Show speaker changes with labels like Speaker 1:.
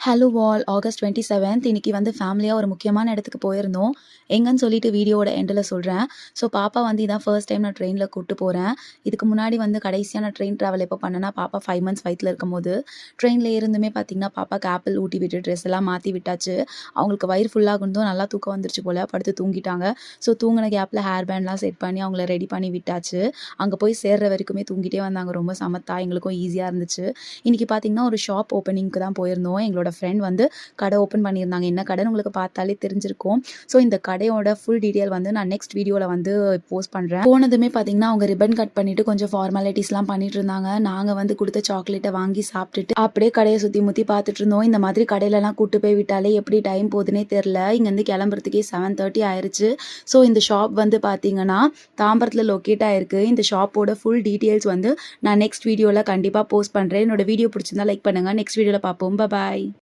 Speaker 1: Hello all August 27th இன்னைக்கு வந்து ஃபேமிலியாக ஒரு முக்கியமான இடத்துக்கு போயிருந்தோம். எங்கன்னு சொல்லிட்டு வீடியோவோட எண்டில் சொல்கிறேன். ஸோ பாப்பா வந்து இதான் ஃபர்ஸ்ட் டைம் நான் ட்ரெயினில் கூப்பிட்டு போகிறேன். இதுக்கு முன்னாடி வந்து கடைசியான ட்ரெயின் ட்ராவல் எப்போ பண்ணேன்னா பாப்பா 5 months வயிற்றில் இருக்கும்போது ட்ரெயினில் இருந்துமே பார்த்தீங்கன்னா பாப்பாக்கு ஆப்பிள் ஊட்டி விட்டு ட்ரெஸ் எல்லாம் மாற்றி விட்டாச்சு. அவங்களுக்கு வயிறு ஃபுல்லாகுந்தோ நல்லா தூக்கம் வந்துருச்சு போல், படுத்து தூங்கிட்டாங்க. ஸோ தூங்கின கேப்பில் ஹேர் பேண்ட்லாம் செட் பண்ணி அவங்கள ரெடி பண்ணி விட்டாச்சு. அங்கே போய் சேர்ற வரைக்குமே தூங்கிட்டே வந்தாங்க. ரொம்ப சமத்தா, எங்களுக்கும் ஈஸியாக இருந்துச்சு. இன்றைக்கி பார்த்தீங்கன்னா ஒரு ஷாப் ஓப்பனிங்க்கு தான் போயிருந்தோம். எங்களோட ஃப்ரெண்ட் வந்து கடை ஓப்பன் பண்ணியிருந்தாங்க. என்ன கடைன்னு உங்களுக்கு பார்த்தாலே தெரிஞ்சிருக்கும். ஸோ இந்த கடையோட ஃபுல் டீட்டெயில் வந்து நான் நெக்ஸ்ட் வீடியோவில் வந்து போஸ்ட் பண்ணுறேன். போனதுமே பார்த்தீங்கன்னா அவங்க ரிப்பன் கட் பண்ணிவிட்டு கொஞ்சம் ஃபார்மாலிட்டிஸ்லாம் பண்ணிட்டு இருந்தாங்க. நாங்கள் வந்து கொடுத்த சாக்லேட்டை வாங்கி சாப்பிட்டுட்டு அப்படியே கடையை சுற்றி முற்றி பார்த்துட்டு இருந்தோம். இந்த மாதிரி கடையிலலாம் கூட்டு போய் விட்டாலே எப்படி டைம் போகுதுன்னே தெரில. இங்கேருந்து கிளம்புறதுக்கே 7:30 ஆயிடுச்சு. ஸோ இந்த ஷாப் வந்து பார்த்தீங்கன்னா தாம்பரத்தில் லொக்கேட் ஆயிருக்கு. இந்த ஷாப்போட ஃபுல் டீட்டெயில்ஸ் வந்து நான் நெக்ஸ்ட் வீடியோவில் கண்டிப்பாக போஸ்ட் பண்ணுறேன். என்னோட வீடியோ பிடிச்சிருந்தா லைக் பண்ணுங்கள். நெக்ஸ்ட் வீடியோவில் பார்ப்போம். பாய்.